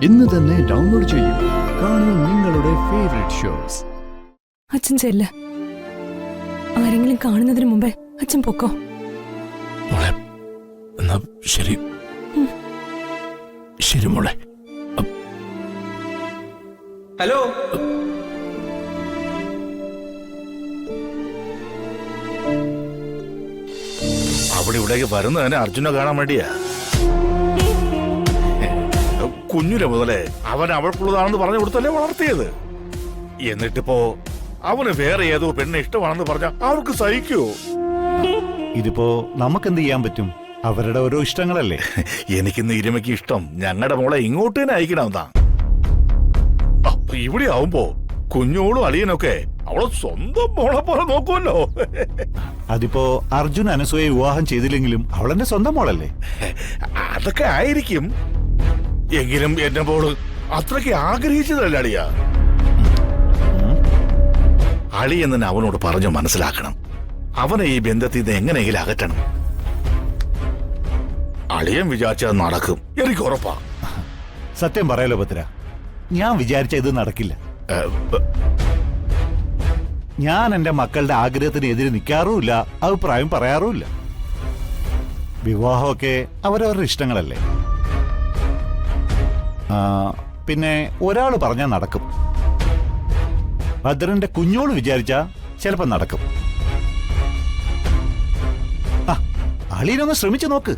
ഇന്ന് തന്നെ ഡൗൺലോഡ് ചെയ്യൂ. കാണൂ നിങ്ങളുടെ ഫേവറേറ്റ് ഷോസ്. അച്ഛൻ ചെല്ല. ആരെങ്കിലും കാണുന്നതിന് മുമ്പേ അച്ഛൻ പൊക്കോ. മോളെ എന്നാ ശരി ശരി മോളെ. ഹലോ, അവിടെ ഇവിടേക്ക് വരുന്നത് തന്നെ അർജുനെ കാണാൻ വേണ്ടിയാ. കുഞ്ഞിലെ മുതലേ അവൻ അവൾക്കുള്ളതാണെന്ന് പറഞ്ഞു കൊടുത്തല്ലേ വളർത്തിയത്. എന്നിട്ടിപ്പോ അവന് വേറെ ഏതോ പെണ്ണെ ഇഷ്ടമാണെന്ന് പറഞ്ഞ അവർക്ക് സഹിക്കോ? ഇതിപ്പോ നമുക്കെന്ത് ചെയ്യാൻ പറ്റും? അവരുടെ ഓരോ ഇഷ്ടങ്ങളല്ലേ. എനിക്കിന്ന് ഇരുമയ്ക്ക് ഇഷ്ടം ഞങ്ങളുടെ മോളെ ഇങ്ങോട്ട് തന്നെ അയക്കണമെന്നാ. ഇവിടെ ആവുമ്പോ കുഞ്ഞോളും അളിയനൊക്കെ അവളെ സ്വന്തം മോളെ പോലെ നോക്കുമല്ലോ. അതിപ്പോ അർജുൻ അനസൂയെ വിവാഹം ചെയ്തില്ലെങ്കിലും അവളെന്റെ സ്വന്തം മോളല്ലേ. അതൊക്കെ ആയിരിക്കും. എങ്കിലും എന്റെ മോള് അത്രയ്ക്ക് ആഗ്രഹിച്ചതല്ല അളിയ. അളിയെന്ന് തന്നെ അവനോട് പറഞ്ഞു മനസ്സിലാക്കണം. അവനെ ഈ ബന്ധത്തിൽ നിന്ന് എങ്ങനെയെങ്കിലും അകറ്റണം. അളിയൻ വിചാരിച്ചത് നടക്കും, എനിക്ക് ഉറപ്പാ. സത്യം പറയാലോ ഭദ്ര, ഞാൻ വിചാരിച്ച ഇത് നടക്കില്ല. ഞാൻ എന്റെ മക്കളുടെ ആഗ്രഹത്തിന് എതിരെ നിൽക്കാറുമില്ല, അഭിപ്രായം പറയാറുമില്ല. വിവാഹമൊക്കെ അവരവരുടെ ഇഷ്ടങ്ങളല്ലേ. പിന്നെ ഒരാള് പറഞ്ഞാൽ നടക്കും. ഭദ്രന്റെ കുഞ്ഞോള് വിചാരിച്ചാ ചിലപ്പോ നടക്കും. അളിയനൊന്ന് ശ്രമിച്ചു നോക്ക്.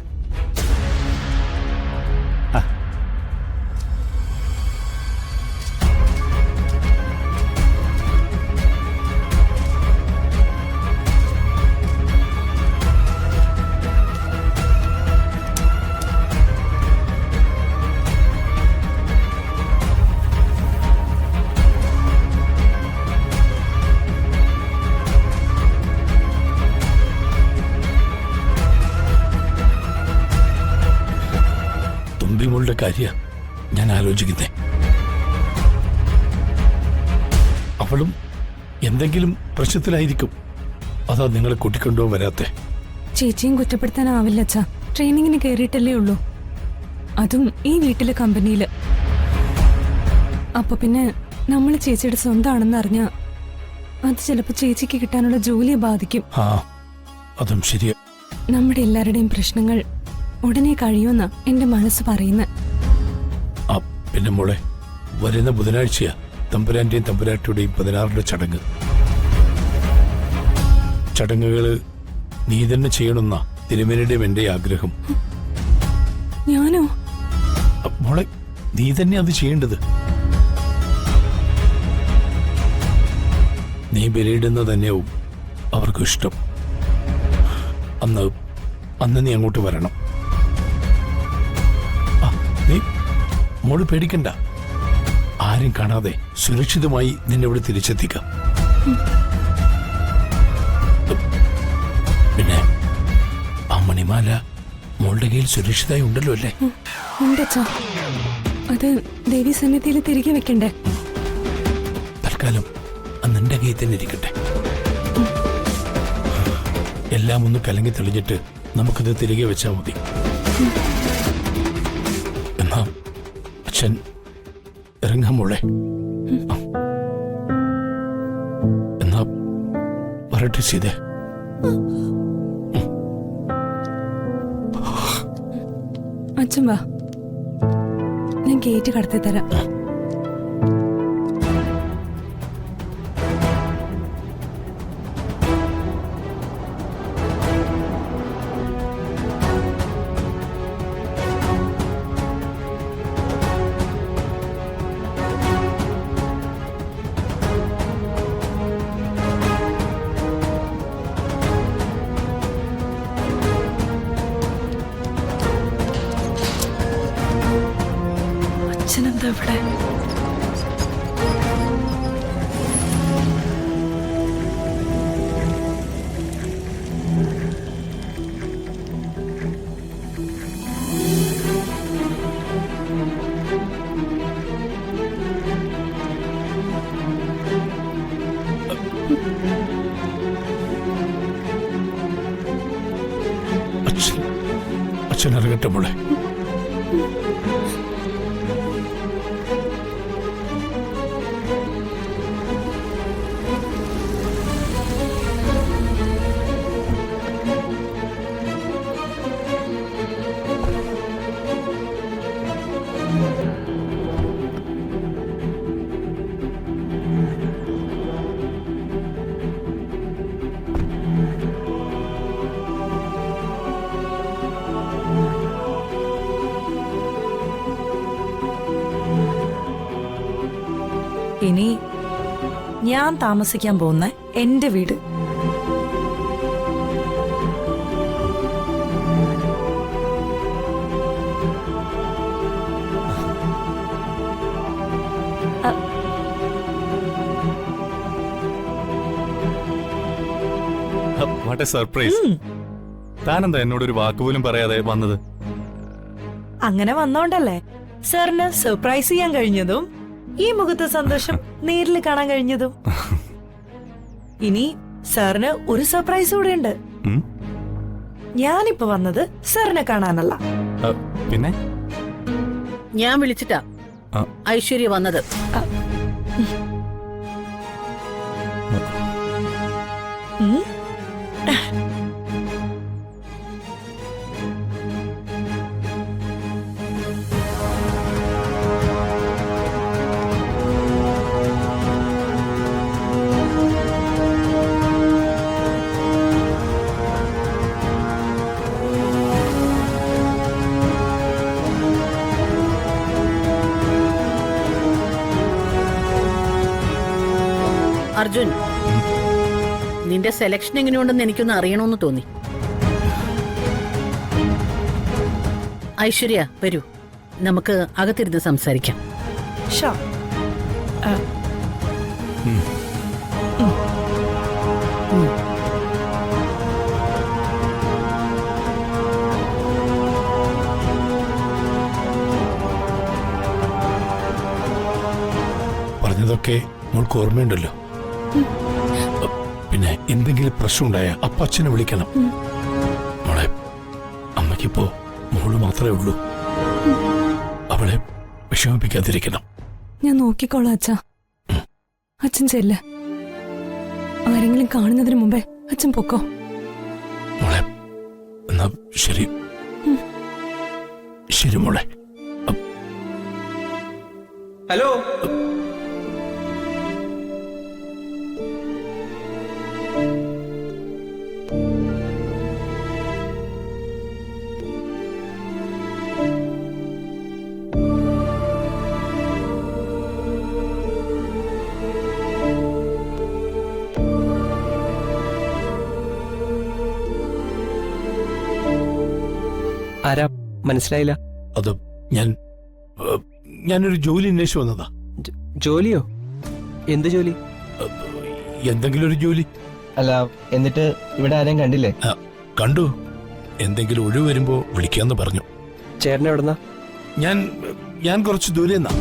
തുമ്പിമോളുടെ കാര്യ ഞാൻ ആലോചിക്കുന്നേ. അവളും എന്തെങ്കിലും പ്രശ്നത്തിലായിരിക്കും. അതാ നിങ്ങളെ കൂട്ടിക്കൊണ്ടോ വരാത്തെ. ചേച്ചിയും കുറ്റപ്പെടുത്താനാവില്ല അച്ഛാ. ട്രെയിനിങ്ങിന് കയറിയിട്ടല്ലേ ഉള്ളൂ, അതും ഈ വീട്ടിലെ കമ്പനിയില്. അപ്പൊ പിന്നെ നമ്മൾ ചേച്ചിയുടെ സ്വന്തമാണെന്ന് അറിഞ്ഞാ അത് ചിലപ്പോ ചേച്ചിക്ക് കിട്ടാനുള്ള ജോലിയെ ബാധിക്കും. അതും ശരിയാ. നമ്മുടെ എല്ലാവരുടെയും പ്രശ്നങ്ങൾ ഉടനെ കഴിയുമെന്നാ എന്റെ മനസ്സ് പറയുന്നത്. പിന്നെ മോളെ, വരുന്ന ബുധനാഴ്ചയാ തമ്പുരാന്റെയും തമ്പുരാട്ടിയുടെയും 16ന്റെ ചടങ്ങ്. ചടങ്ങുകള് നീ തന്നെ ചെയ്യണമെന്നാ തിരുമേനിയുടെയും എന്റെ ആഗ്രഹം. ഞാനോ? മോളെ, നീ തന്നെ അത് ചെയ്യേണ്ടത്. നീ ബലിയിടുന്ന തന്നെയാവും അവർക്കും ഇഷ്ടം. അന്ന് നീ അങ്ങോട്ട് വരണം. നീ മോള് പേടിക്കണ്ട. ആരും കാണാതെ സുരക്ഷിതമായി നിന്നെ ഇവിടെ തിരിച്ചെത്തിക്കാം. പിന്നെ ആ മണിമാല മോളുടെ കയ്യിൽ സുരക്ഷിതമായി ഉണ്ടല്ലോ അല്ലേ? അത് ദേവി സന്നിധിയിൽ തിരികെ വെക്കണ്ടേ? തൽക്കാലം നിന്റെ കയ്യിൽ തന്നെ ഇരിക്കട്ടെ. എല്ലാം ഒന്ന് കലങ്ങി തെളിഞ്ഞിട്ട് നമുക്കത് തിരികെ വെച്ചാൽ മതി. എന്നാ അച്ഛൻ ഇറങ്ങാൻ മോളെ. എന്നാ വരട്ടെ സീതേ. അച്ഛൻ വാ, ഞാൻ ഗേറ്റ് കടത്തി തരാം. അച്ഛനെന്താ ഇവിടെ? അച്ഛൻ ഇറങ്ങട്ടെ മോളെ. ഇനി ഞാൻ താമസിക്കാൻ പോകുന്ന എന്റെ വീട്. What a surprise. താനെന്താ എന്നോടൊരു വാക്കുപോലും പറയാതെ വന്നത്? അങ്ങനെ വന്നോണ്ടല്ലേ സാറിന് സർപ്രൈസ് ചെയ്യാൻ കഴിഞ്ഞതും ഈ മുഖത്തെ സന്തോഷം നേരിൽ കാണാൻ കഴിഞ്ഞതും. ഇനി സാറിന് ഒരു സർപ്രൈസ് കൂടെ ഉണ്ട്. ഞാനിപ്പോ വന്നത് സാറിനെ കാണാനല്ല. പിന്നെ ഞാൻ വിളിച്ചിട്ടാ ഐശ്വര്യ വന്നത്. അർജുൻ, നിന്റെ സെലക്ഷൻ എങ്ങനെയുണ്ടെന്ന് എനിക്കൊന്ന് അറിയണമെന്ന് തോന്നി. ഐശ്വര്യ വരൂ, നമുക്ക് അകത്തിരുന്ന് സംസാരിക്കാം. ഷോ പറഞ്ഞതൊക്കെ മോൾക്ക് ഓർമ്മയുണ്ടല്ലോ. പിന്നെ എന്തെങ്കിലും പ്രശ്നം ഉണ്ടായ അപ്പച്ചനെ വിളിക്കണം. മോളെ, അമ്മയ്ക്കിപ്പോ മോള് മാത്രമേ ഉള്ളൂ. അവളെ വിഷമിപ്പിക്കാതിരിക്കണം. ഞാൻ നോക്കിക്കോളാം അച്ഛാ. അച്ഛൻ ചെല്ല്. ആരെങ്കിലും കാണുന്നതിന് മുമ്പേ അച്ഛൻ പൊക്കോ. മോളെ, എന്നാ ശരി. ശരി മോളെ. ഹലോ, ആരാ? മനസ്സിലായില്ല. അത് ഞാനൊരു ജോലി അന്വേഷിച്ചു വന്നതാ. ജോലിയോ? എന്ത് ജോലി? എന്തെങ്കിലും ഒരു ജോലി. അല്ല, എന്നിട്ട് ഇവിടെ ആരെയും കണ്ടില്ലേ? കണ്ടു. എന്തെങ്കിലും ഒഴിവ് വരുമ്പോ വിളിക്കാന്ന് പറഞ്ഞു. ചേട്ടൻ എവിടെന്നാ? ഞാൻ കുറച്ച് ദൂരെ നിന്നാ.